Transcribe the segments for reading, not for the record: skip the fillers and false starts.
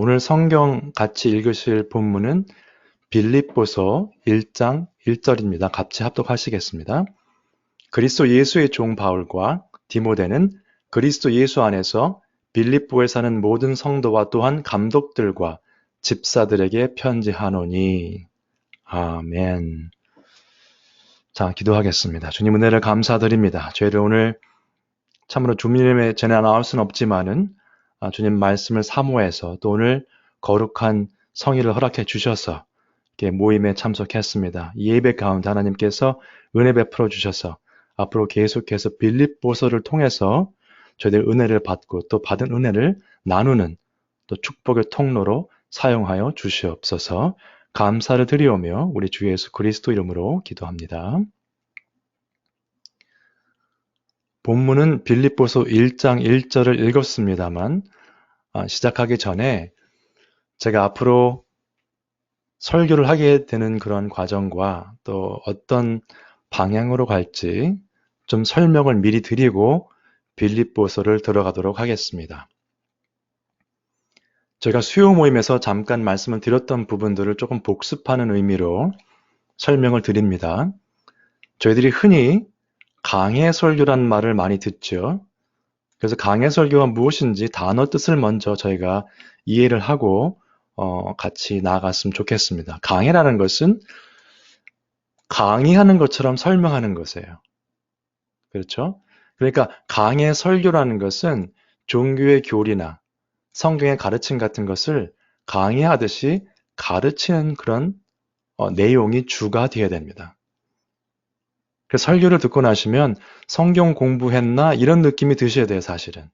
오늘 성경 같이 읽으실 본문은 빌립보서 1장 1절입니다. 같이 합독하시겠습니다. 그리스도 예수의 종 바울과 디모데는 그리스도 예수 안에서 빌립보에 사는 모든 성도와 또한 감독들과 집사들에게 편지하노니. 아멘. 자, 기도하겠습니다. 주님 은혜를 감사드립니다. 저희를 오늘 참으로 주님의 전에 나올 수는 없지만은 주님 말씀을 사모해서 또 오늘 거룩한 성의를 허락해 주셔서 이렇게 모임에 참석했습니다. 이 예배 가운데 하나님께서 은혜 베풀어 주셔서 앞으로 계속해서 빌립보서를 통해서 저희들 은혜를 받고 또 받은 은혜를 나누는 또 축복의 통로로 사용하여 주시옵소서. 감사를 드리오며 우리 주 예수 그리스도 이름으로 기도합니다. 본문은 빌립보서 1장 1절을 읽었습니다만 시작하기 전에 제가 앞으로 설교를 하게 되는 그런 과정과 또 어떤 방향으로 갈지 좀 설명을 미리 드리고 빌립보서를 들어가도록 하겠습니다. 제가 수요 모임에서 잠깐 말씀을 드렸던 부분들을 조금 복습하는 의미로 설명을 드립니다. 저희들이 흔히 강해 설교란 말을 많이 듣죠. 그래서 강해 설교가 무엇인지 단어 뜻을 먼저 저희가 이해를 하고 같이 나아갔으면 좋겠습니다. 강해라는 것은 강의하는 것처럼 설명하는 것이에요. 그렇죠? 그러니까 강해 설교라는 것은 종교의 교리나 성경의 가르침 같은 것을 강의하듯이 가르치는 그런 내용이 주가 되어야 됩니다. 그 설교를 듣고 나시면 성경 공부했나 이런 느낌이 드셔야 돼요, 사실은.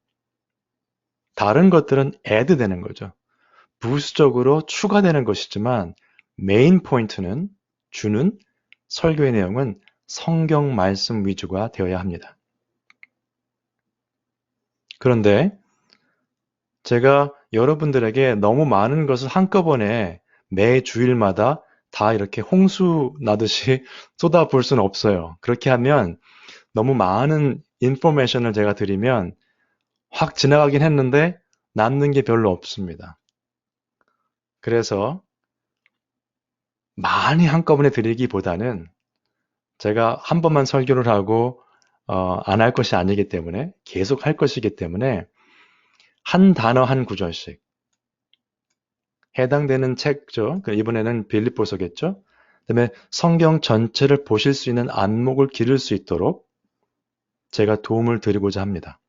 다른 것들은 애드 되는 거죠. 부수적으로 추가되는 것이지만 메인 포인트는 주는 설교의 내용은 성경 말씀 위주가 되어야 합니다. 그런데 제가 여러분들에게 너무 많은 것을 한꺼번에 매 주일마다 다 이렇게 홍수 나듯이 쏟아부을 수는 없어요. 그렇게 하면 너무 많은 인포메이션을 제가 드리면 확 지나가긴 했는데 남는 게 별로 없습니다. 그래서 많이 한꺼번에 드리기보다는 제가 한 번만 설교를 하고 안 할 것이 아니기 때문에 계속 할 것이기 때문에 한 단어 한 구절씩 해당되는 책죠. 이번에는 빌립보서겠죠. 그다음에 성경 전체를 보실 수 있는 안목을 기를 수 있도록 제가 도움을 드리고자 합니다.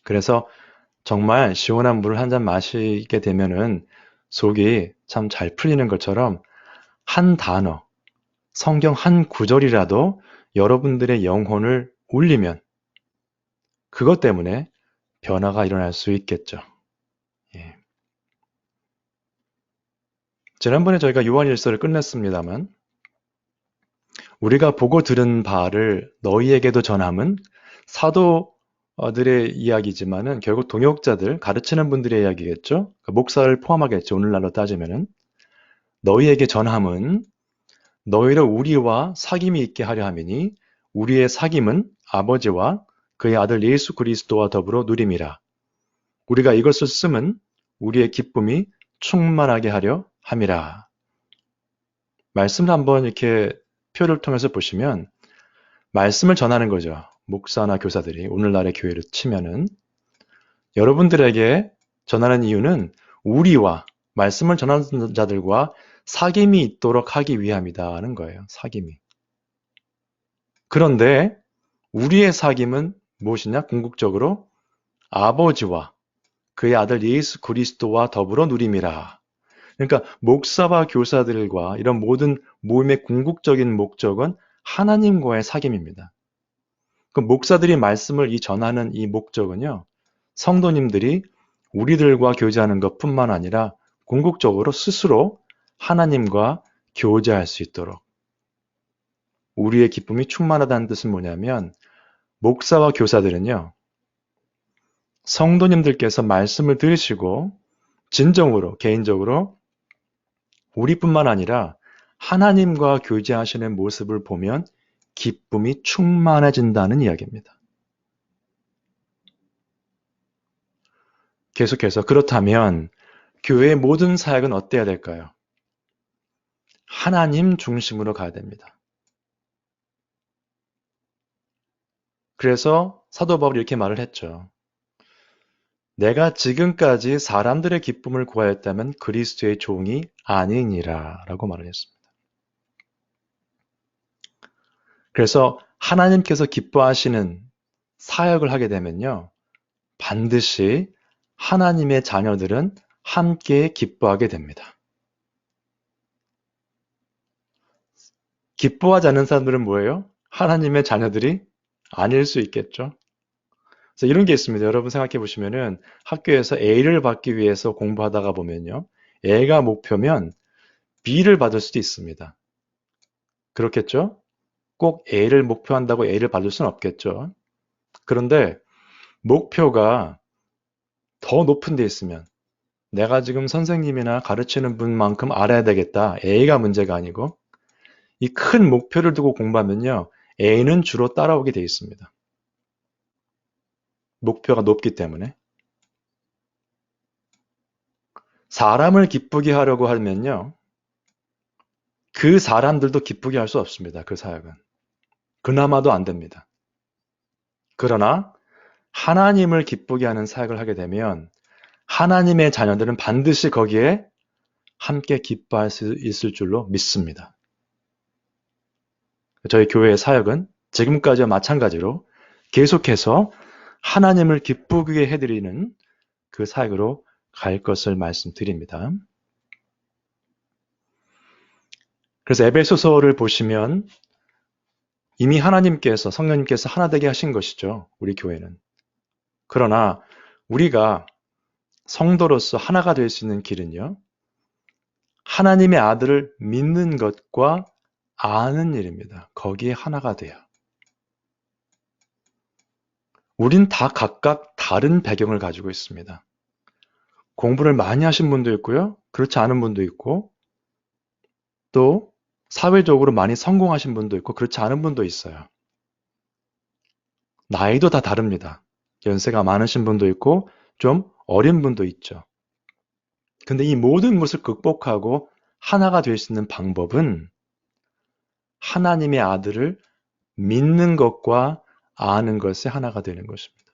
그래서 정말 시원한 물을 한 잔 마시게 되면은 속이 참 잘 풀리는 것처럼 한 단어, 성경 한 구절이라도 여러분들의 영혼을 울리면 그것 때문에 변화가 일어날 수 있겠죠. 예. 지난번에 저희가 요한일서를 끝냈습니다만 우리가 보고 들은 바를 너희에게도 전함은 사도들의 이야기지만은 결국 동역자들, 가르치는 분들의 이야기겠죠. 목사를 포함하겠죠. 오늘날로 따지면은 너희에게 전함은 너희를 우리와 사귐이 있게 하려 함이니 우리의 사귐은 아버지와 그의 아들 예수 그리스도와 더불어 누림이라. 우리가 이것을 쓰면 우리의 기쁨이 충만하게 하려 함이라. 말씀을 한번 이렇게 표를 통해서 보시면 말씀을 전하는 거죠. 목사나 교사들이 오늘날의 교회를 치면은 여러분들에게 전하는 이유는 우리와 말씀을 전하는 자들과 사귐이 있도록 하기 위함이다 하는 거예요. 사귐이. 그런데 우리의 사귐은 무엇이냐? 궁극적으로 아버지와 그의 아들 예수 그리스도와 더불어 누림이라. 그러니까 목사와 교사들과 이런 모든 모임의 궁극적인 목적은 하나님과의 사귐입니다. 그 목사들이 말씀을 전하는 이 목적은요. 성도님들이 우리들과 교제하는 것뿐만 아니라 궁극적으로 스스로 하나님과 교제할 수 있도록 우리의 기쁨이 충만하다는 뜻은 뭐냐면 목사와 교사들은요. 성도님들께서 말씀을 들으시고 진정으로 개인적으로 우리뿐만 아니라 하나님과 교제하시는 모습을 보면 기쁨이 충만해진다는 이야기입니다. 계속해서 그렇다면 교회의 모든 사역은 어때야 될까요? 하나님 중심으로 가야 됩니다. 그래서 사도 바울이 이렇게 말을 했죠. 내가 지금까지 사람들의 기쁨을 구하였다면 그리스도의 종이 아니니라 라고 말을 했습니다. 그래서 하나님께서 기뻐하시는 사역을 하게 되면요. 반드시 하나님의 자녀들은 함께 기뻐하게 됩니다. 기뻐하지 않는 사람들은 뭐예요? 하나님의 자녀들이 아닐 수 있겠죠. 그래서 이런 게 있습니다. 여러분 생각해 보시면은 학교에서 A를 받기 위해서 공부하다가 보면요. A가 목표면 B를 받을 수도 있습니다. 그렇겠죠? 꼭 A를 목표한다고 A를 받을 수는 없겠죠. 그런데 목표가 더 높은 데 있으면 내가 지금 선생님이나 가르치는 분만큼 알아야 되겠다. A가 문제가 아니고 이 큰 목표를 두고 공부하면요. A는 주로 따라오게 돼 있습니다. 목표가 높기 때문에. 사람을 기쁘게 하려고 하면요. 그 사람들도 기쁘게 할 수 없습니다. 그 사역은. 그나마도 안 됩니다. 그러나 하나님을 기쁘게 하는 사역을 하게 되면 하나님의 자녀들은 반드시 거기에 함께 기뻐할 수 있을 줄로 믿습니다. 저희 교회의 사역은 지금까지와 마찬가지로 계속해서 하나님을 기쁘게 해드리는 그 사역으로 갈 것을 말씀드립니다. 그래서 에베소서를 보시면 이미 하나님께서 성령님께서 하나 되게 하신 것이죠. 우리 교회는. 그러나 우리가 성도로서 하나가 될 수 있는 길은요. 하나님의 아들을 믿는 것과 아는 일입니다. 거기에 하나가 돼요. 우린 다 각각 다른 배경을 가지고 있습니다. 공부를 많이 하신 분도 있고요. 그렇지 않은 분도 있고 또 사회적으로 많이 성공하신 분도 있고 그렇지 않은 분도 있어요. 나이도 다 다릅니다. 연세가 많으신 분도 있고 좀 어린 분도 있죠. 근데 이 모든 것을 극복하고 하나가 될 수 있는 방법은 하나님의 아들을 믿는 것과 아는 것이 하나가 되는 것입니다.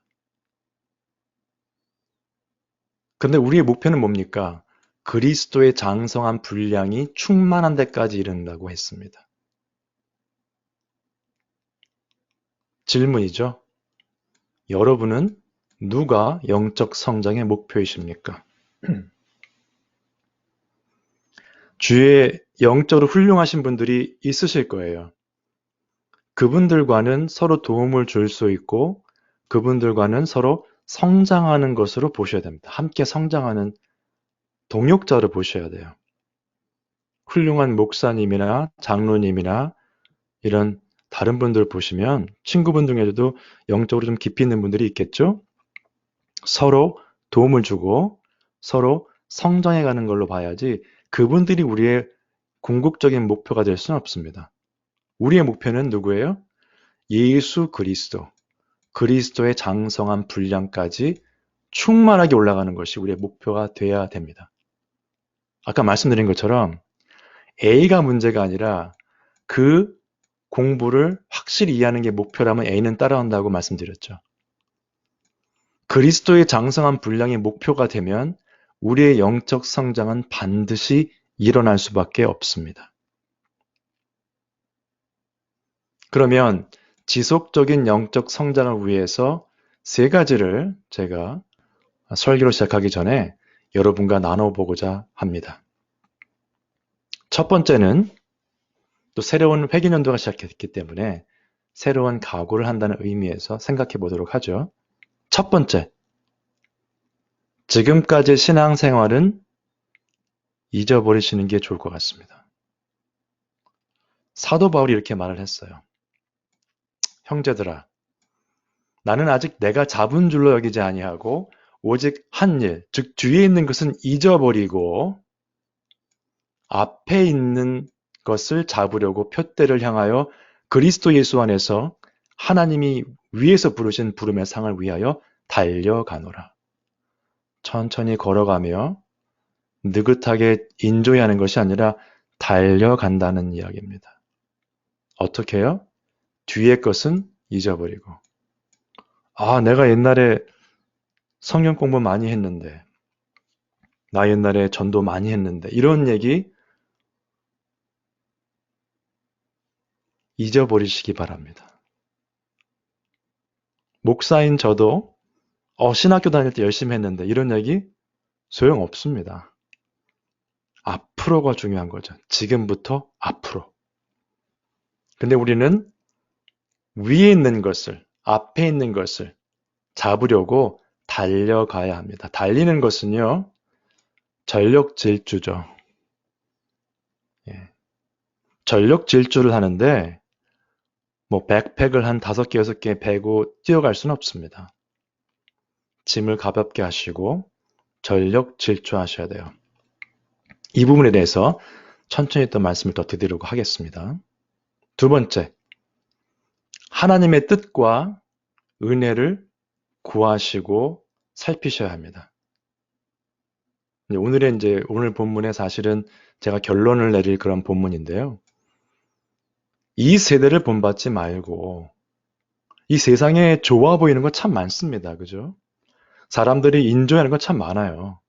근데 우리의 목표는 뭡니까? 그리스도의 장성한 분량이 충만한 데까지 이른다고 했습니다. 질문이죠. 여러분은 누가 영적 성장의 목표이십니까? 주위에 영적으로 훌륭하신 분들이 있으실 거예요. 그분들과는 서로 도움을 줄 수 있고 그분들과는 서로 성장하는 것으로 보셔야 됩니다. 함께 성장하는 동역자로 보셔야 돼요. 훌륭한 목사님이나 장로님이나 이런 다른 분들 보시면 친구분 중에도 영적으로 좀 깊이 있는 분들이 있겠죠? 서로 도움을 주고 서로 성장해가는 걸로 봐야지 그분들이 우리의 궁극적인 목표가 될 수는 없습니다. 우리의 목표는 누구예요? 예수 그리스도, 그리스도의 장성한 분량까지 충만하게 올라가는 것이 우리의 목표가 돼야 됩니다. 아까 말씀드린 것처럼 A가 문제가 아니라 그 공부를 확실히 이해하는 게 목표라면 A는 따라온다고 말씀드렸죠. 그리스도의 장성한 분량이 목표가 되면 우리의 영적 성장은 반드시 일어날 수밖에 없습니다. 그러면 지속적인 영적 성장을 위해서 세 가지를 제가 설교를 시작하기 전에 여러분과 나눠보고자 합니다. 첫 번째는 또 새로운 회계연도가 시작했기 때문에 새로운 각오를 한다는 의미에서 생각해 보도록 하죠. 첫 번째, 지금까지 신앙생활은 잊어버리시는 게 좋을 것 같습니다. 사도 바울이 이렇게 말을 했어요. 형제들아, 나는 아직 내가 잡은 줄로 여기지 아니하고 오직 한 일, 즉 뒤에 있는 것은 잊어버리고 앞에 있는 것을 잡으려고 표대를 향하여 그리스도 예수 안에서 하나님이 위에서 부르신 부름의 상을 위하여 달려가노라. 천천히 걸어가며 느긋하게 인조이하는 것이 아니라 달려간다는 이야기입니다. 어떻게 해요? 뒤의 것은 잊어버리고. 내가 옛날에 성경 공부 많이 했는데, 나 옛날에 전도 많이 했는데, 이런 얘기 잊어버리시기 바랍니다. 목사인 저도 신학교 다닐 때 열심히 했는데 이런 얘기 소용없습니다. 앞으로가 중요한 거죠. 지금부터 앞으로. 근데 우리는 위에 있는 것을, 앞에 있는 것을 잡으려고 달려가야 합니다. 달리는 것은요, 전력 질주죠. 예. 전력 질주를 하는데, 백팩을 한 5개, 6개 베고 뛰어갈 수는 없습니다. 짐을 가볍게 하시고 전력 질주하셔야 돼요. 이 부분에 대해서 천천히 또 말씀을 더 드리려고 하겠습니다. 두 번째, 하나님의 뜻과 은혜를 구하시고 살피셔야 합니다. 오늘 본문에 사실은 제가 결론을 내릴 그런 본문인데요. 이 세대를 본받지 말고 이 세상에 좋아 보이는 거 참 많습니다. 그죠? 사람들이 인조하는 거 참 많아요.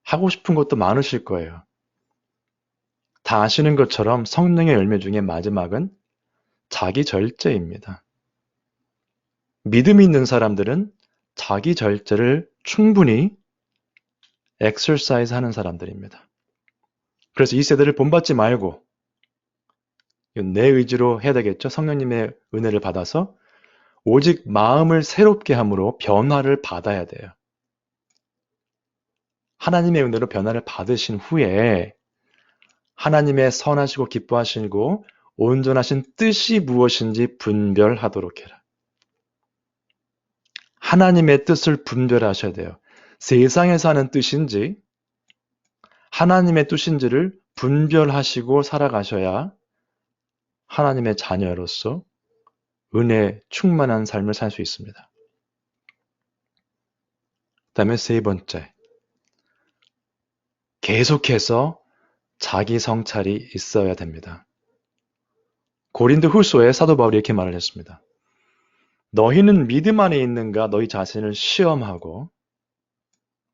하고 싶은 것도 많으실 거예요. 다 아시는 것처럼 성령의 열매 중에 마지막은 자기 절제입니다. 믿음이 있는 사람들은 자기 절제를 충분히 엑서사이즈 하는 사람들입니다. 그래서 이 세대를 본받지 말고 내 의지로 해야 되겠죠. 성령님의 은혜를 받아서 오직 마음을 새롭게 함으로 변화를 받아야 돼요. 하나님의 은혜로 변화를 받으신 후에 하나님의 선하시고 기뻐하시고 온전하신 뜻이 무엇인지 분별하도록 해라. 하나님의 뜻을 분별하셔야 돼요. 세상에서 하는 뜻인지 하나님의 뜻인지를 분별하시고 살아가셔야 하나님의 자녀로서 은혜 충만한 삶을 살 수 있습니다. 그다음에 세 번째, 계속해서 자기 성찰이 있어야 됩니다. 고린도 후서에 사도 바울이 이렇게 말을 했습니다. 너희는 믿음 안에 있는가 너희 자신을 시험하고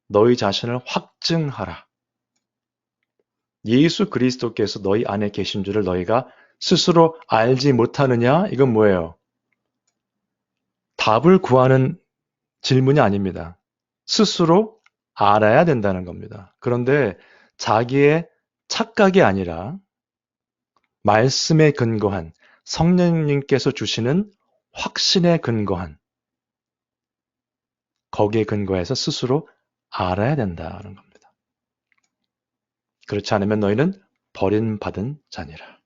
너희 자신을 확증하라. 예수 그리스도께서 너희 안에 계신 줄을 너희가 스스로 알지 못하느냐? 이건 뭐예요? 답을 구하는 질문이 아닙니다. 스스로 알아야 된다는 겁니다. 그런데 자기의 착각이 아니라 말씀에 근거한 성령님께서 주시는 확신에 근거한 거기에 근거해서 스스로 알아야 된다는 겁니다. 그렇지 않으면 너희는 버림받은 자니라.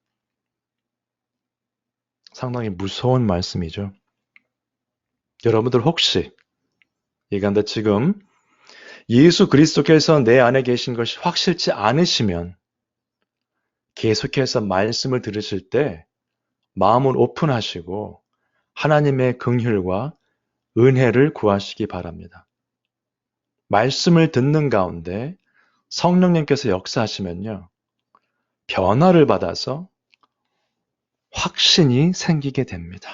상당히 무서운 말씀이죠. 여러분들 혹시 예컨대 지금 예수 그리스도께서 내 안에 계신 것이 확실치 않으시면 계속해서 말씀을 들으실 때 마음을 오픈하시고 하나님의 긍휼과 은혜를 구하시기 바랍니다. 말씀을 듣는 가운데 성령님께서 역사하시면요. 변화를 받아서 확신이 생기게 됩니다.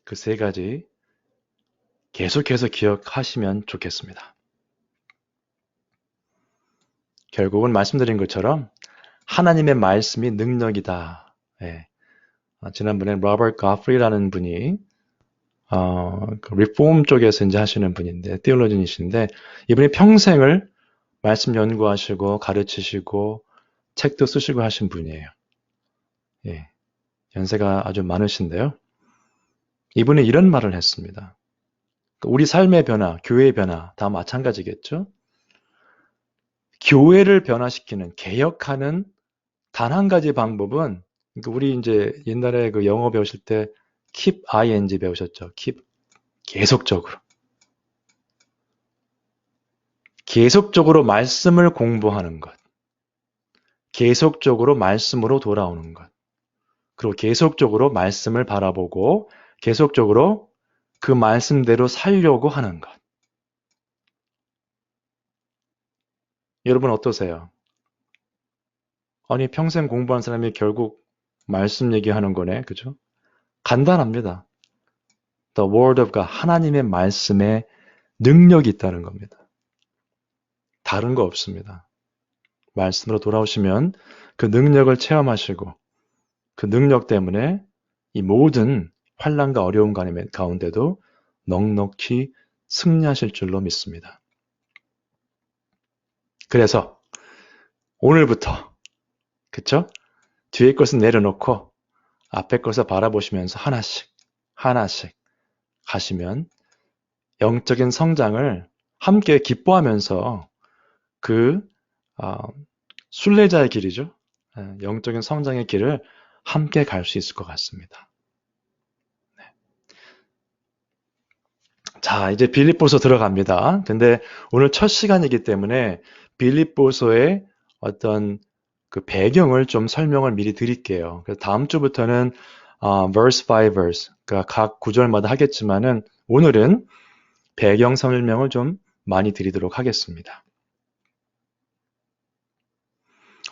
그 세 가지 계속해서 기억하시면 좋겠습니다. 결국은 말씀드린 것처럼 하나님의 말씀이 능력이다. 예. 지난번에 로버트 가프리라는 분이 그 리폼 쪽에서 이제 하시는 분인데 티올로진이신데 이분이 평생을 말씀 연구하시고 가르치시고 책도 쓰시고 하신 분이에요. 예. 연세가 아주 많으신데요. 이분이 이런 말을 했습니다. 우리 삶의 변화, 교회의 변화 다 마찬가지겠죠. 교회를 변화시키는 개혁하는 단 한 가지 방법은 우리 이제 옛날에 그 영어 배우실 때 keep ing 배우셨죠. keep 계속적으로 말씀을 공부하는 것, 계속적으로 말씀으로 돌아오는 것, 그리고 계속적으로 말씀을 바라보고 계속적으로 그 말씀대로 살려고 하는 것. 여러분 어떠세요? 아니, 평생 공부한 사람이 결국 말씀 얘기하는 거네. 그죠? 간단합니다. The Word of God, 하나님의 말씀에 능력이 있다는 겁니다. 다른 거 없습니다. 말씀으로 돌아오시면 그 능력을 체험하시고 그 능력 때문에 이 모든 환난과 어려움 가운데도 넉넉히 승리하실 줄로 믿습니다. 그래서 오늘부터 그쵸? 뒤에 것은 내려놓고 앞에 것을 바라보시면서 하나씩 하나씩 가시면 영적인 성장을 함께 기뻐하면서 그 순례자의 길이죠. 영적인 성장의 길을 함께 갈 수 있을 것 같습니다. 네. 자, 이제 빌립보서 들어갑니다. 근데 오늘 첫 시간이기 때문에 빌립보서의 어떤 그 배경을 좀 설명을 미리 드릴게요. 그래서 다음 주부터는 verse by verse, 그러니까 각 구절마다 하겠지만은 오늘은 배경 설명을 좀 많이 드리도록 하겠습니다.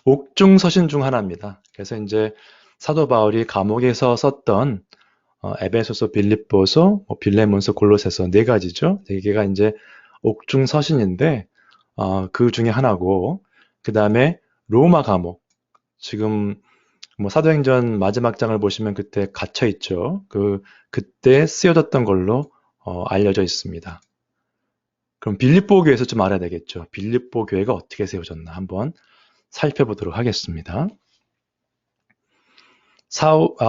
옥중서신 중 하나입니다. 그래서 이제 사도 바울이 감옥에서 썼던 에베소서, 빌립보서, 빌레몬서, 골로새서 네 가지죠. 네 개가 이제 옥중서신인데 그 중에 하나고 그 다음에 로마 감옥. 지금 사도행전 마지막 장을 보시면 그때 갇혀 있죠. 그때 쓰여졌던 걸로 알려져 있습니다. 그럼 빌립보 교회에서 좀 알아야 되겠죠. 빌립보 교회가 어떻게 세워졌나 한번 살펴보도록 하겠습니다.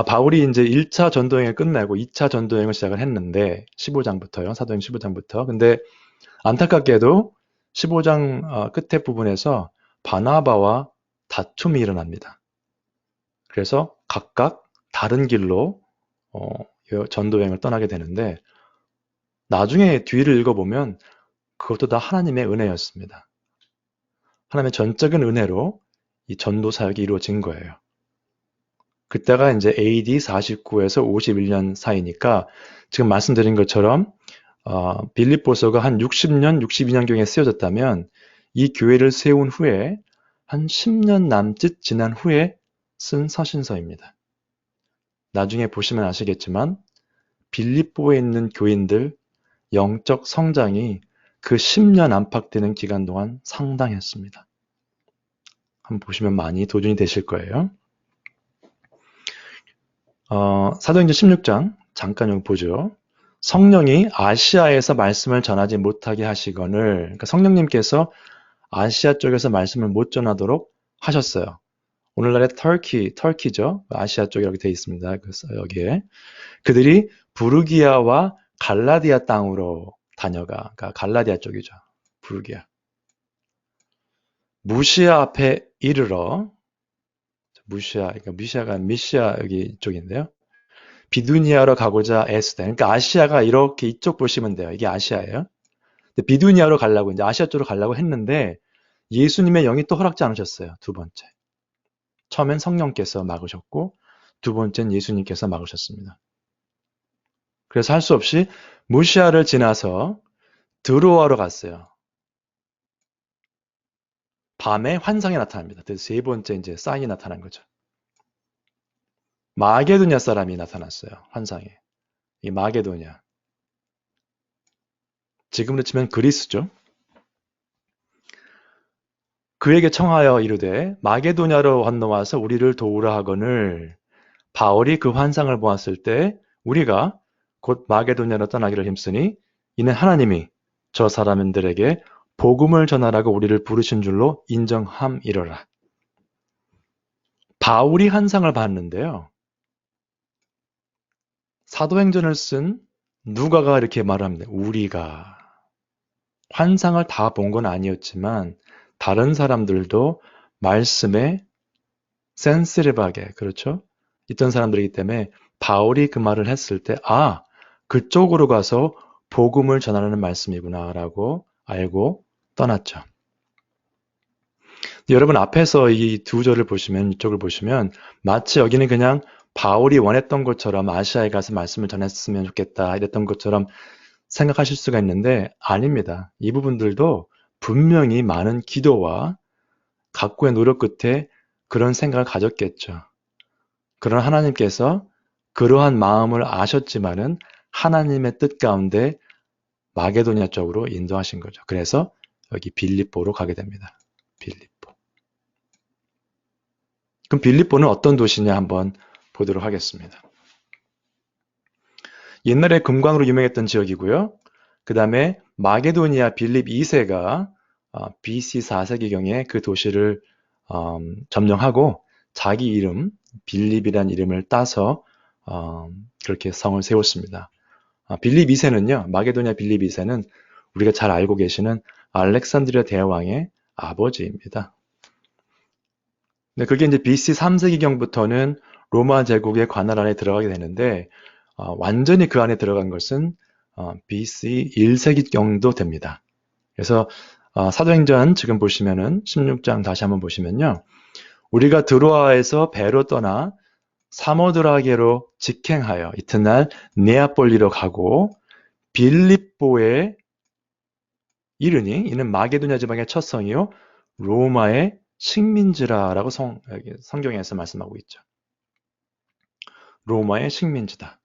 바울이 이제 1차 전도여행을 끝내고 2차 전도여행을 시작을 했는데 15장부터요. 사도행 15장부터. 근데 안타깝게도 15장 끝에 부분에서 바나바와 다툼이 일어납니다. 그래서 각각 다른 길로 전도여행을 떠나게 되는데 나중에 뒤를 읽어보면 그것도 다 하나님의 은혜였습니다. 하나님의 전적인 은혜로 이 전도 사역이 이루어진 거예요. 그때가 이제 AD 49에서 51년 사이니까 지금 말씀드린 것처럼 빌립보서가 한 60년, 62년경에 쓰여졌다면 이 교회를 세운 후에 한 10년 남짓 지난 후에 쓴 서신서입니다. 나중에 보시면 아시겠지만 빌립보에 있는 교인들 영적 성장이 그 10년 안팎되는 기간 동안 상당했습니다. 한번 보시면 많이 도전이 되실 거예요. 사도행전 16장 잠깐 좀 보죠. 성령이 아시아에서 말씀을 전하지 못하게 하시거늘, 그러니까 성령님께서 아시아 쪽에서 말씀을 못 전하도록 하셨어요. 오늘날의 터키죠. 아시아 쪽이라고 되어 있습니다. 그래서 여기에 그들이 부르기아와 갈라디아 땅으로 다녀가, 그러니까 갈라디아 쪽이죠. 부르기아. 무시아 앞에 이르러, 그러니까 미시아 여기 쪽인데요. 비두니아로 가고자 애쓰다. 그러니까 아시아가 이렇게 이쪽 보시면 돼요. 이게 아시아예요. 비두니아로 가려고 이제 아시아 쪽으로 가려고 했는데 예수님의 영이 또 허락지 않으셨어요. 두 번째. 처음엔 성령께서 막으셨고 두 번째는 예수님께서 막으셨습니다. 그래서 할 수 없이 무시아를 지나서 드로아로 갔어요. 밤에 환상이 나타납니다. 그래서 세 번째 이제 사인이 나타난 거죠. 마게도냐 사람이 나타났어요. 환상에. 이 마게도냐. 지금으로 치면 그리스죠. 그에게 청하여 이르되 마게도냐로 건너와서 우리를 도우라 하거늘 바울이 그 환상을 보았을 때 우리가 곧 마게도냐로 떠나기를 힘쓰니 이는 하나님이 저 사람들에게 복음을 전하라고 우리를 부르신 줄로 인정함이러라. 바울이 환상을 봤는데요. 사도행전을 쓴 누가가 이렇게 말합니다. 우리가 환상을 다 본 건 아니었지만 다른 사람들도 말씀에 센시티브하게 그렇죠? 있던 사람들이기 때문에 바울이 그 말을 했을 때 그쪽으로 가서 복음을 전하는 말씀이구나 라고 알고 떠났죠. 여러분 앞에서 이 두 절을 보시면 이쪽을 보시면 마치 여기는 그냥 바울이 원했던 것처럼 아시아에 가서 말씀을 전했으면 좋겠다 이랬던 것처럼 생각하실 수가 있는데 아닙니다. 이 부분들도 분명히 많은 기도와 각고의 노력 끝에 그런 생각을 가졌겠죠. 그러나 하나님께서 그러한 마음을 아셨지만은 하나님의 뜻 가운데 마게도니아 쪽으로 인도하신 거죠. 그래서 여기 빌립보로 가게 됩니다. 빌립보. 그럼 빌립보는 어떤 도시냐 한번 보도록 하겠습니다. 옛날에 금광으로 유명했던 지역이고요. 그 다음에 마게도니아 빌립 2세가 BC 4세기경에 그 도시를 점령하고 자기 이름 빌립이란 이름을 따서 그렇게 성을 세웠습니다. 빌립 2세는요, 마게도니아 빌립 2세는 우리가 잘 알고 계시는 알렉산드리아 대왕의 아버지입니다. 그게 이제 BC 3세기경부터는 로마 제국의 관할 안에 들어가게 되는데 완전히 그 안에 들어간 것은 BC 1세기경도 됩니다. 그래서 사도행전 지금 보시면은 16장 다시 한번 보시면요. 우리가 드로아에서 배로 떠나 사모드라게로 직행하여 이튿날 네아폴리로 가고 빌립보에 이르니 이는 마게도냐 지방의 첫 성이요 로마의 식민지라라고 성경에서 말씀하고 있죠. 로마의 식민지다.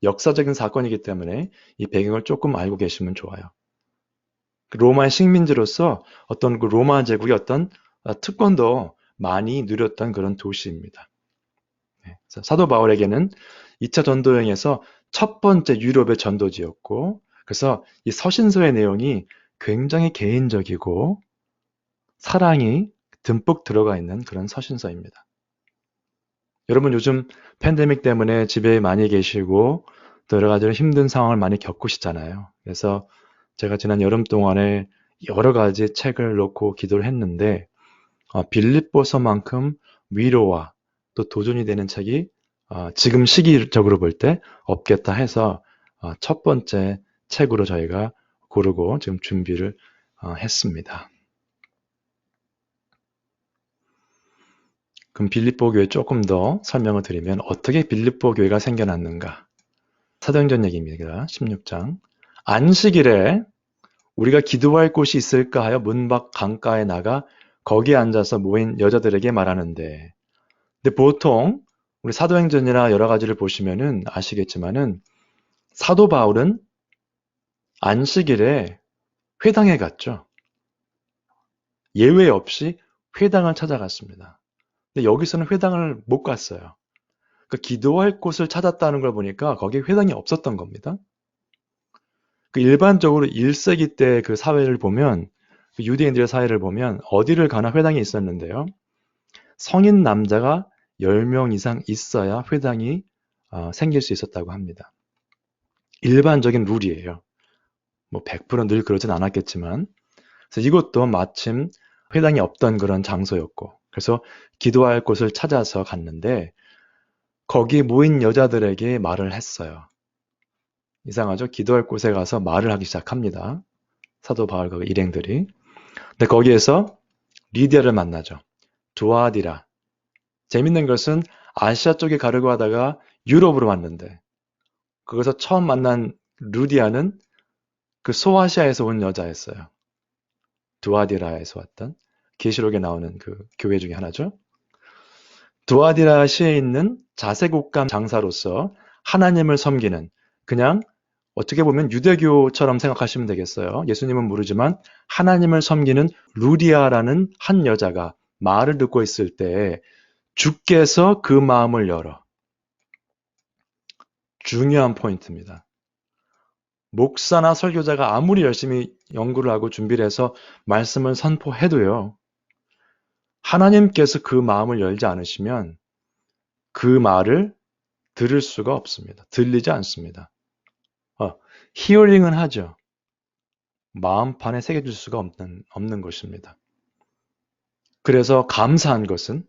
역사적인 사건이기 때문에 이 배경을 조금 알고 계시면 좋아요. 로마의 식민지로서 어떤 그 로마 제국의 어떤 특권도 많이 누렸던 그런 도시입니다. 사도 바울에게는 2차 전도 여행에서 첫 번째 유럽의 전도지였고, 그래서 이 서신서의 내용이 굉장히 개인적이고 사랑이 듬뿍 들어가 있는 그런 서신서입니다. 여러분 요즘 팬데믹 때문에 집에 많이 계시고 또 여러 가지 힘든 상황을 많이 겪으시잖아요. 그래서 제가 지난 여름 동안에 여러 가지 책을 놓고 기도를 했는데 빌립보서만큼 위로와 또 도전이 되는 책이 지금 시기적으로 볼 때 없겠다 해서 첫 번째 책으로 저희가 고르고 지금 준비를 했습니다. 그럼 빌립보 교회 조금 더 설명을 드리면 어떻게 빌립보 교회가 생겨났는가? 사도행전 얘기입니다. 16장. 안식일에 우리가 기도할 곳이 있을까 하여 문 밖 강가에 나가 거기에 앉아서 모인 여자들에게 말하는데, 근데 보통 우리 사도행전이나 여러 가지를 보시면은 아시겠지만은 사도 바울은 안식일에 회당에 갔죠. 예외 없이 회당을 찾아갔습니다. 근데 여기서는 회당을 못 갔어요. 그러니까 기도할 곳을 찾았다는 걸 보니까 거기에 회당이 없었던 겁니다. 일반적으로 1세기 때 그 사회를 보면, 유대인들의 사회를 보면 어디를 가나 회당이 있었는데요. 성인 남자가 10명 이상 있어야 회당이 생길 수 있었다고 합니다. 일반적인 룰이에요. 뭐 100% 늘 그러진 않았겠지만, 그래서 이것도 마침 회당이 없던 그런 장소였고, 그래서 기도할 곳을 찾아서 갔는데 거기 모인 여자들에게 말을 했어요. 이상하죠? 기도할 곳에 가서 말을 하기 시작합니다. 사도 바울과 그 일행들이. 근데 거기에서 리디아를 만나죠. 두아디라. 재밌는 것은 아시아 쪽에 가려고 하다가 유럽으로 왔는데 거기서 처음 만난 루디아는 그 소아시아에서 온 여자였어요. 두아디라에서 왔던 계시록에 나오는 그 교회 중에 하나죠. 두아디라시에 있는 자색옥감 장사로서 하나님을 섬기는, 그냥 어떻게 보면 유대교처럼 생각하시면 되겠어요. 예수님은 모르지만 하나님을 섬기는 루디아라는 한 여자가 말을 듣고 있을 때 주께서 그 마음을 열어. 중요한 포인트입니다. 목사나 설교자가 아무리 열심히 연구를 하고 준비를 해서 말씀을 선포해도요, 하나님께서 그 마음을 열지 않으시면 그 말을 들을 수가 없습니다. 들리지 않습니다. 히어링은 하죠. 마음판에 새겨줄 수가 없는 것입니다. 그래서 감사한 것은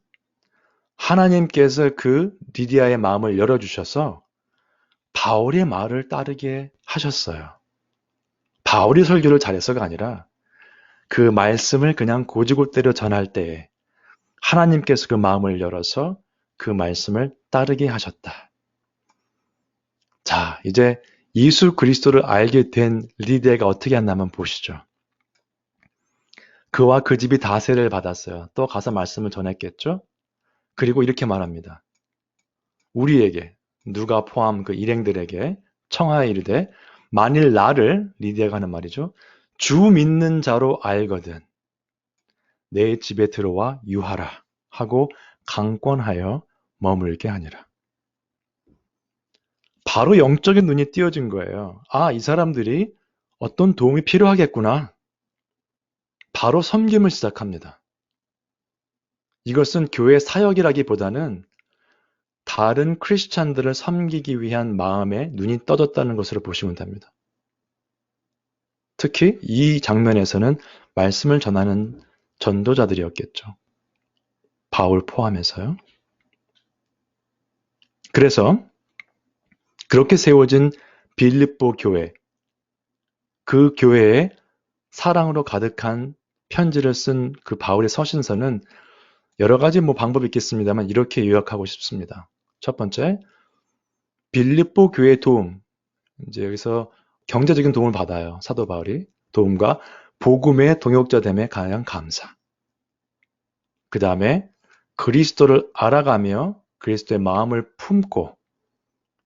하나님께서 그 리디아의 마음을 열어주셔서 바울의 말을 따르게 하셨어요. 바울이 설교를 잘해서가 아니라 그 말씀을 그냥 고지고대로 전할 때에 하나님께서 그 마음을 열어서 그 말씀을 따르게 하셨다. 자, 이제 예수 그리스도를 알게 된 리디아가 어떻게 했나 한번 보시죠. 그와 그 집이 다 세례를 받았어요. 또 가서 말씀을 전했겠죠? 그리고 이렇게 말합니다. 우리에게, 누가 포함 그 일행들에게 청하여 이르되 만일 나를, 리디아가 하는 말이죠, 주 믿는 자로 알거든 내 집에 들어와 유하라 하고 강권하여 머물게 하니라. 바로 영적인 눈이 띄어진 거예요. 아, 이 사람들이 어떤 도움이 필요하겠구나. 바로 섬김을 시작합니다. 이것은 교회 사역이라기보다는 다른 크리스찬들을 섬기기 위한 마음에 눈이 떠졌다는 것으로 보시면 됩니다. 특히 이 장면에서는 말씀을 전하는 전도자들이었겠죠. 바울 포함해서요. 그래서 그렇게 세워진 빌립보 교회, 그 교회에 사랑으로 가득한 편지를 쓴 그 바울의 서신서는 여러 가지 방법이 있겠습니다만 이렇게 요약하고 싶습니다. 첫 번째, 빌립보 교회의 도움. 이제 여기서 경제적인 도움을 받아요. 사도 바울이. 도움과 복음의 동역자됨에 가한 감사. 그 다음에 그리스도를 알아가며 그리스도의 마음을 품고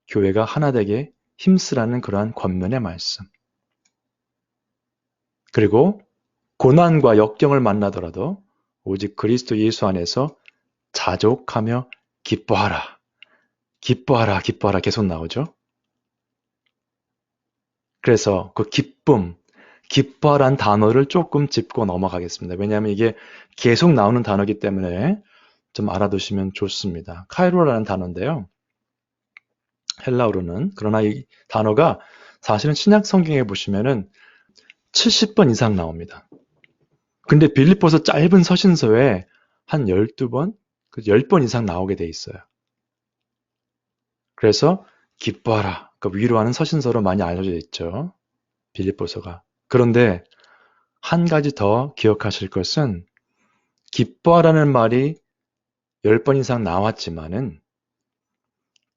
교회가 하나 되게 힘쓰라는 그러한 권면의 말씀. 그리고 고난과 역경을 만나더라도 오직 그리스도 예수 안에서 자족하며 기뻐하라. 기뻐하라, 기뻐하라 계속 나오죠. 그래서 그 기쁨, 기뻐하라는 단어를 조금 짚고 넘어가겠습니다. 왜냐하면 이게 계속 나오는 단어이기 때문에 좀 알아두시면 좋습니다. 카이로라는 단어인데요. 헬라어로는. 그러나 이 단어가 사실은 신약 성경에 보시면은 70번 이상 나옵니다. 근데 빌립보서 짧은 서신서에 한 12번, 10번 이상 나오게 돼 있어요. 그래서 기뻐하라, 그러니까 위로하는 서신서로 많이 알려져 있죠. 빌립보서가. 그런데 한 가지 더 기억하실 것은 기뻐하라는 말이 10번 이상 나왔지만은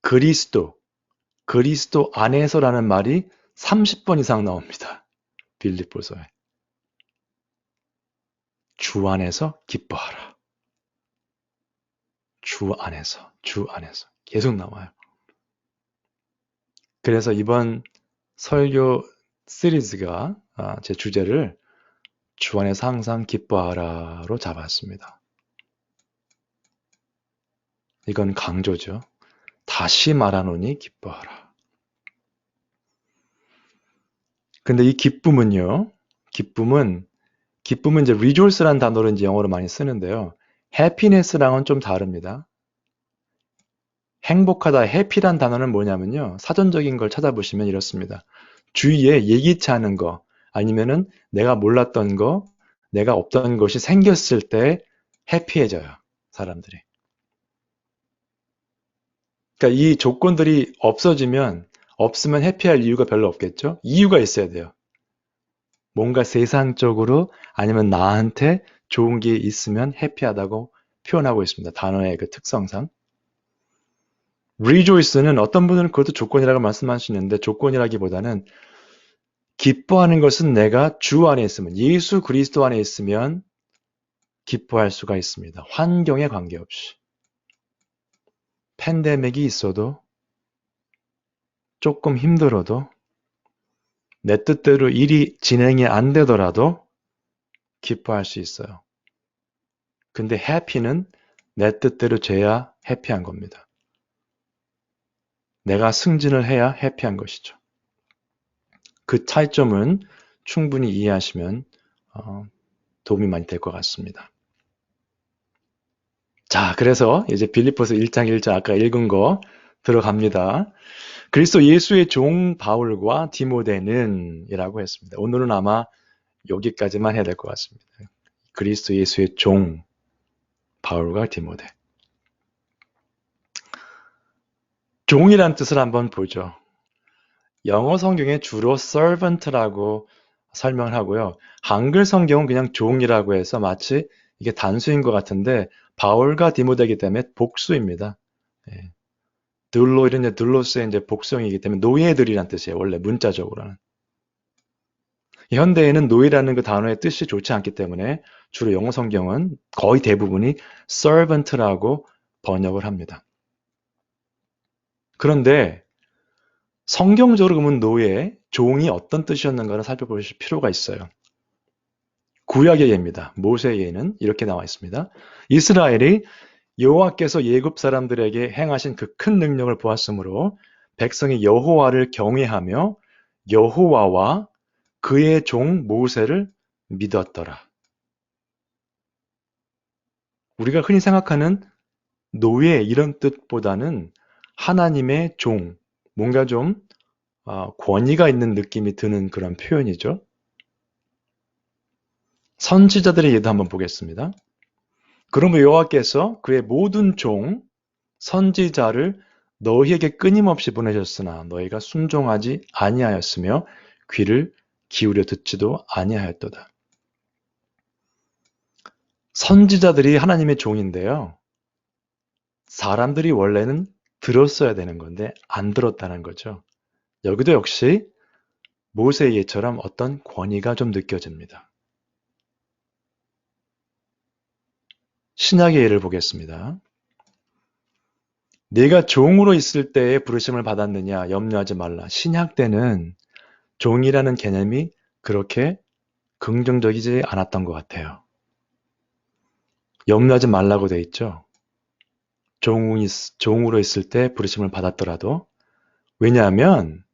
그리스도 안에서라는 말이 30번 이상 나옵니다. 빌립보서에. 주 안에서 기뻐하라. 주 안에서 계속 나와요. 그래서 이번 설교 시리즈가 제 주제를 주 안에서 항상 기뻐하라로 잡았습니다. 이건 강조죠. 다시 말하노니 기뻐하라. 근데 이 기쁨은요, 기쁨은 이제 rejoice라는 단어를 이제 영어로 많이 쓰는데요. happiness랑은 좀 다릅니다. 행복하다, happy란 단어는 뭐냐면요. 사전적인 걸 찾아보시면 이렇습니다. 주위에 예기치 않은 거, 아니면은 내가 몰랐던 거, 내가 없던 것이 생겼을 때 해피해져요. 사람들이. 그러니까 이 조건들이 없으면 해피할 이유가 별로 없겠죠? 이유가 있어야 돼요. 뭔가 세상적으로 아니면 나한테 좋은 게 있으면 해피하다고 표현하고 있습니다. 단어의 그 특성상. rejoice는 어떤 분들은 그것도 조건이라고 말씀하시는데 조건이라기보다는 기뻐하는 것은 내가 주 안에 있으면, 예수 그리스도 안에 있으면 기뻐할 수가 있습니다. 환경에 관계없이. 팬데믹이 있어도, 조금 힘들어도, 내 뜻대로 일이 진행이 안 되더라도 기뻐할 수 있어요. 근데 해피는 내 뜻대로 돼야 해피한 겁니다. 내가 승진을 해야 해피한 것이죠. 그 차이점은 충분히 이해하시면 도움이 많이 될 것 같습니다. 자, 그래서 이제 빌립보서 1장 1절 아까 읽은 거 들어갑니다. 그리스도 예수의 종 바울과 디모데는 이라고 했습니다. 오늘은 아마 여기까지만 해야 될 것 같습니다. 그리스도 예수의 종 바울과 디모데. 종이란 뜻을 한번 보죠. 영어 성경에 주로 servant라고 설명을 하고요. 한글 성경은 그냥 종이라고 해서 마치 이게 단수인 것 같은데 바울과 디모데이기 때문에 복수입니다. 예. 둘로이는 이제 둘로스의 이제 복성이기 때문에 노예들이란 뜻이에요. 원래 문자적으로는. 현대에는 노예라는 그 단어의 뜻이 좋지 않기 때문에 주로 영어 성경은 거의 대부분이 servant라고 번역을 합니다. 그런데 성경적으로 보면 노예, 종이 어떤 뜻이었는가를 살펴보실 필요가 있어요. 구약의 예입니다. 모세의 예는 이렇게 나와 있습니다. 이스라엘이 여호와께서 예굽 사람들에게 행하신 그 큰 능력을 보았으므로 백성이 여호와를 경외하며 여호와와 그의 종 모세를 믿었더라. 우리가 흔히 생각하는 노예 이런 뜻보다는 하나님의 종, 뭔가 좀 권위가 있는 느낌이 드는 그런 표현이죠. 선지자들의 예도 한번 보겠습니다. 그러므로 여호와께서 그의 모든 종, 선지자를 너희에게 끊임없이 보내셨으나 너희가 순종하지 아니하였으며 귀를 기울여 듣지도 아니하였도다. 선지자들이 하나님의 종인데요. 사람들이 원래는 들었어야 되는 건데 안 들었다는 거죠. 여기도 역시 모세의 예처럼 어떤 권위가 좀 느껴집니다. 신약의 예를 보겠습니다. 네가 종으로 있을 때에 부르심을 받았느냐 염려하지 말라. 신약 때는 종이라는 개념이 그렇게 긍정적이지 않았던 것 같아요. 염려하지 말라고 돼 있죠. 종으로 있을 때 부르심을 받았더라도. 왜냐하면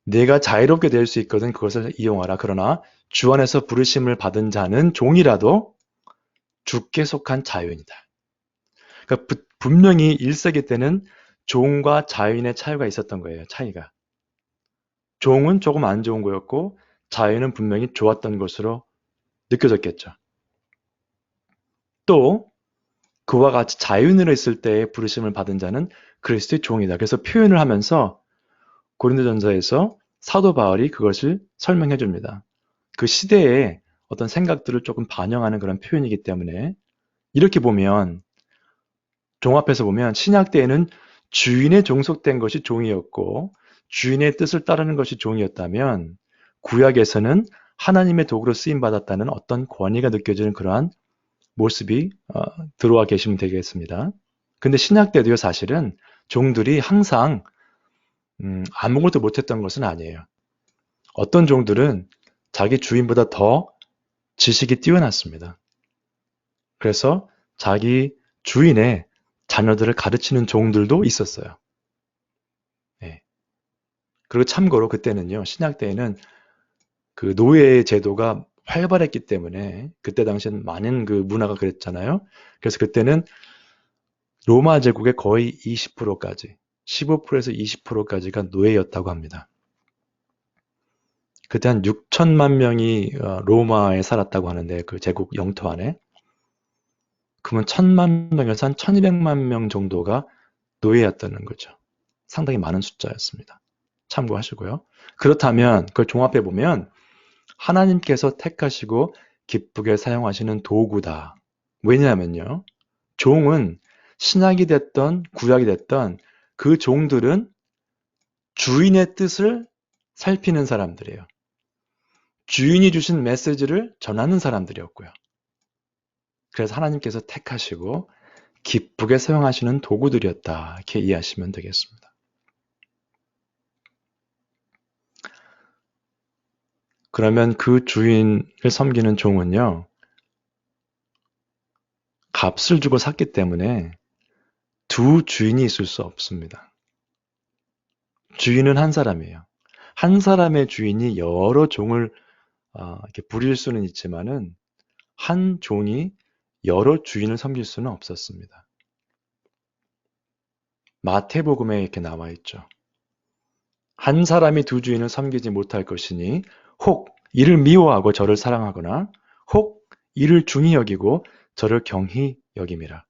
네가 자유롭게 될 수 있거든 그것을 이용하라. 그러나 주 안에서 부르심을 받은 자는 종이라도 주께 속한 자유인이다. 그러니까 분명히 1세기 때는 종과 자유인의 차이가 있었던 거예요. 차이가. 종은 조금 안 좋은 거였고 자유는 분명히 좋았던 것으로 느껴졌겠죠. 또 그와 같이 자유인으로 있을 때에 부르심을 받은 자는 그리스도의 종이다. 그래서 표현을 하면서 고린도전서에서 사도 바울이 그것을 설명해 줍니다. 그 시대의 어떤 생각들을 조금 반영하는 그런 표현이기 때문에 이렇게 보면 종합해서 보면 신약 때에는 주인에 종속된 것이 종이었고 주인의 뜻을 따르는 것이 종이었다면 구약에서는 하나님의 도구로 쓰임받았다는 어떤 권위가 느껴지는 그러한 모습이 들어와 계시면 되겠습니다. 근데 신약 때도요 사실은 종들이 항상 아무것도 못했던 것은 아니에요. 어떤 종들은 자기 주인보다 더 지식이 뛰어났습니다. 그래서 자기 주인의 자녀들을 가르치는 종들도 있었어요. 네. 그리고 참고로 그때는요, 신약 때에는 그 노예 제도가 활발했기 때문에 그때 당시엔 많은 그 문화가 그랬잖아요. 그래서 그때는 로마 제국의 거의 20%까지, 15%에서 20%까지가 노예였다고 합니다. 그때 한 6천만 명이 로마에 살았다고 하는데 그 제국 영토 안에 그러면 1,000만 명에서 한 1,200만 명 정도가 노예였다는 거죠. 상당히 많은 숫자였습니다. 참고하시고요. 그렇다면 그걸 종합해 보면 하나님께서 택하시고 기쁘게 사용하시는 도구다. 왜냐하면요. 종은 신약이 됐던 구약이 됐던 그 종들은 주인의 뜻을 살피는 사람들이에요. 주인이 주신 메시지를 전하는 사람들이었고요. 그래서 하나님께서 택하시고 기쁘게 사용하시는 도구들이었다. 이렇게 이해하시면 되겠습니다. 그러면 그 주인을 섬기는 종은요. 값을 주고 샀기 때문에 두 주인이 있을 수 없습니다. 주인은 한 사람이에요. 한 사람의 주인이 여러 종을 이렇게 부릴 수는 있지만은 한 종이 여러 주인을 섬길 수는 없었습니다. 마태복음에 이렇게 나와 있죠. 한 사람이 두 주인을 섬기지 못할 것이니 혹 이를 미워하고 저를 사랑하거나 혹 이를 중히 여기고 저를 경히 여김이라.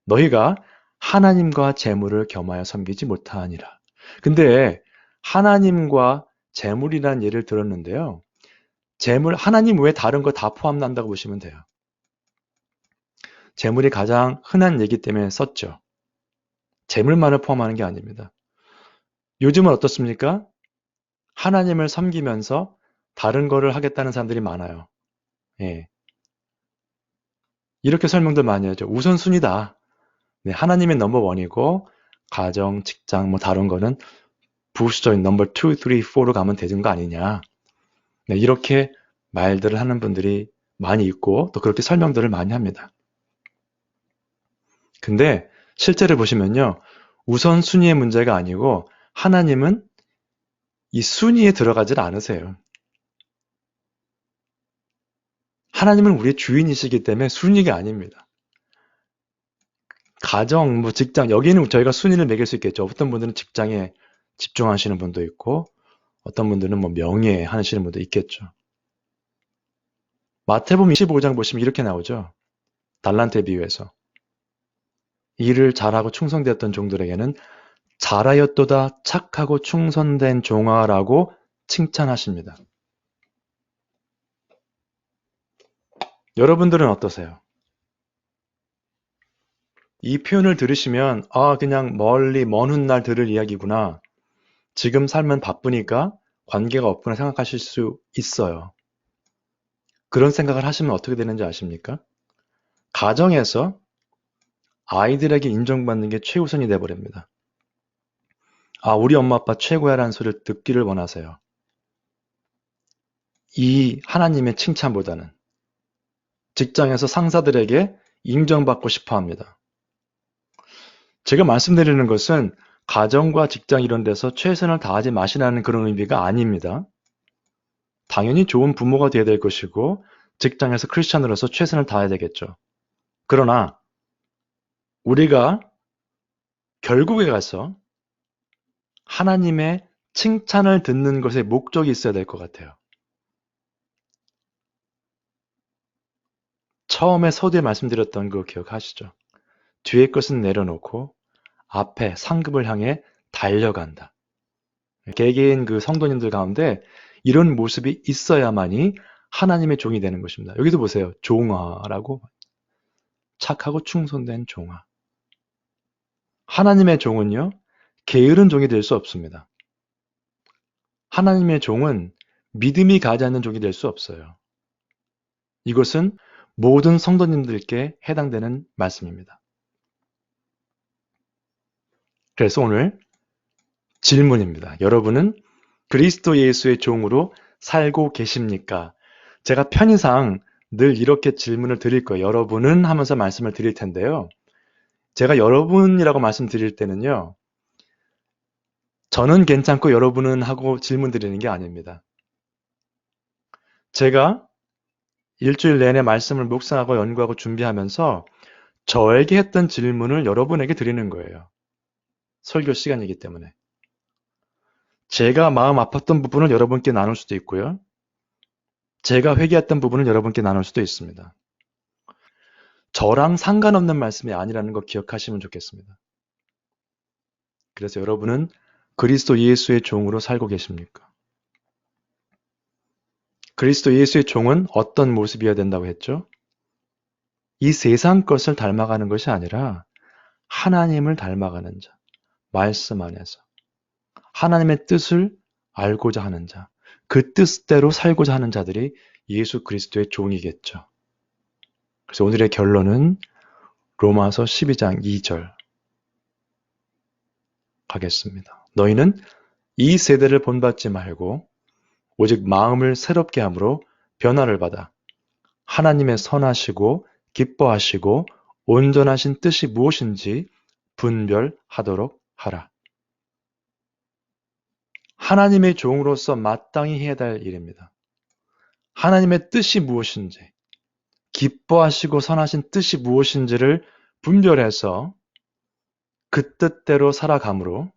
너희가 하나님과 재물을 겸하여 섬기지 못하니라. 근데 하나님과 재물이라는 예를 들었는데요. 재물, 하나님 외에 다른 거 다 포함난다고 보시면 돼요. 재물이 가장 흔한 얘기 때문에 썼죠. 재물만을 포함하는 게 아닙니다. 요즘은 어떻습니까? 하나님을 섬기면서 다른 거를 하겠다는 사람들이 많아요. 예. 이렇게 설명들 많이 하죠. 우선순위다. 네, 하나님의 넘버원이고 가정, 직장, 뭐 다른 거는 부수적인 넘버 2, 3, 4로 가면 되는 거 아니냐. 네, 이렇게 말들을 하는 분들이 많이 있고 또 그렇게 설명들을 많이 합니다. 근데 실제로 보시면요. 우선순위의 문제가 아니고 하나님은 이 순위에 들어가질 않으세요. 하나님은 우리의 주인이시기 때문에 순위가 아닙니다. 가정, 뭐 직장, 여기는 저희가 순위를 매길 수 있겠죠. 어떤 분들은 직장에 집중하시는 분도 있고 어떤 분들은 뭐 명예에 하시는 분도 있겠죠. 마태복음 25장 보시면 이렇게 나오죠. 달란트에 비유해서. 일을 잘하고 충성되었던 종들에게는 잘하였도다 착하고 충성된 종아라고 칭찬하십니다. 여러분들은 어떠세요? 이 표현을 들으시면 그냥 멀리 먼 훗날 들을 이야기구나. 지금 삶은 바쁘니까 관계가 없구나 생각하실 수 있어요. 그런 생각을 하시면 어떻게 되는지 아십니까? 가정에서 아이들에게 인정받는 게 최우선이 돼버립니다. 우리 엄마 아빠 최고야라는 소리를 듣기를 원하세요. 이 하나님의 칭찬보다는 직장에서 상사들에게 인정받고 싶어 합니다. 제가 말씀드리는 것은 가정과 직장 이런 데서 최선을 다하지 마시라는 그런 의미가 아닙니다. 당연히 좋은 부모가 되어야 될 것이고 직장에서 크리스찬으로서 최선을 다해야 되겠죠. 그러나 우리가 결국에 가서 하나님의 칭찬을 듣는 것에 목적이 있어야 될 것 같아요. 처음에 서두에 말씀드렸던 거 기억하시죠? 뒤에 것은 내려놓고 앞에 상급을 향해 달려간다. 개개인 그 성도님들 가운데 이런 모습이 있어야만이 하나님의 종이 되는 것입니다. 여기도 보세요. 종아라고 착하고 충성된 종아. 하나님의 종은요. 게으른 종이 될 수 없습니다. 하나님의 종은 믿음이 가지 않는 종이 될 수 없어요. 이것은 모든 성도님들께 해당되는 말씀입니다. 그래서 오늘 질문입니다. 여러분은 그리스도 예수의 종으로 살고 계십니까? 제가 편의상 늘 이렇게 질문을 드릴 거예요. 여러분은 하면서 말씀을 드릴 텐데요. 제가 여러분이라고 말씀드릴 때는요. 저는 괜찮고 여러분은 하고 질문 드리는 게 아닙니다. 제가 일주일 내내 말씀을 묵상하고 연구하고 준비하면서 저에게 했던 질문을 여러분에게 드리는 거예요. 설교 시간이기 때문에. 제가 마음 아팠던 부분을 여러분께 나눌 수도 있고요. 제가 회개했던 부분을 여러분께 나눌 수도 있습니다. 저랑 상관없는 말씀이 아니라는 거 기억하시면 좋겠습니다. 그래서 여러분은 그리스도 예수의 종으로 살고 계십니까? 그리스도 예수의 종은 어떤 모습이어야 된다고 했죠? 이 세상 것을 닮아가는 것이 아니라 하나님을 닮아가는 자, 말씀 안에서 하나님의 뜻을 알고자 하는 자, 그 뜻대로 살고자 하는 자들이 예수 그리스도의 종이겠죠. 그래서 오늘의 결론은 로마서 12장 2절 가겠습니다. 너희는 이 세대를 본받지 말고 오직 마음을 새롭게 함으로 변화를 받아 하나님의 선하시고 기뻐하시고 온전하신 뜻이 무엇인지 분별하도록 하라. 하나님의 종으로서 마땅히 해야 할 일입니다. 하나님의 뜻이 무엇인지, 기뻐하시고 선하신 뜻이 무엇인지를 분별해서 그 뜻대로 살아감으로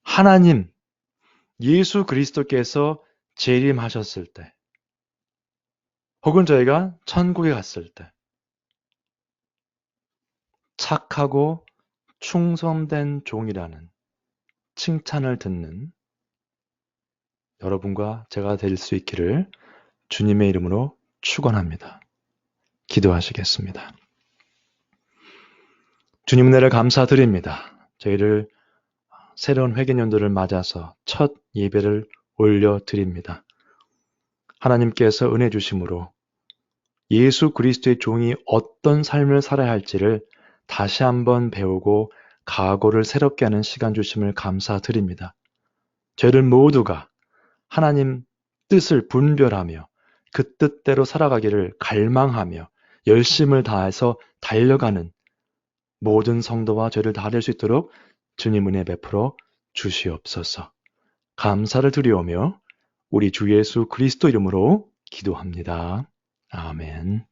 하나님, 예수 그리스도께서 재림하셨을 때, 혹은 저희가 천국에 갔을 때, 착하고 충성된 종이라는 칭찬을 듣는 여러분과 제가 될 수 있기를 주님의 이름으로 축원합니다. 기도하시겠습니다. 주님 은혜를 감사드립니다. 저희를 새로운 회개년도를 맞아서 첫 예배를 올려드립니다. 하나님께서 은혜 주심으로 예수 그리스도의 종이 어떤 삶을 살아야 할지를 다시 한번 배우고 각오를 새롭게 하는 시간 주심을 감사드립니다. 저희들 모두가 하나님 뜻을 분별하며 그 뜻대로 살아가기를 갈망하며 열심을 다해서 달려가는 모든 성도와 저희를 다 될 수 있도록 주님 은혜 베풀어 주시옵소서. 감사를 드리오며 우리 주 예수 그리스도 이름으로 기도합니다. 아멘.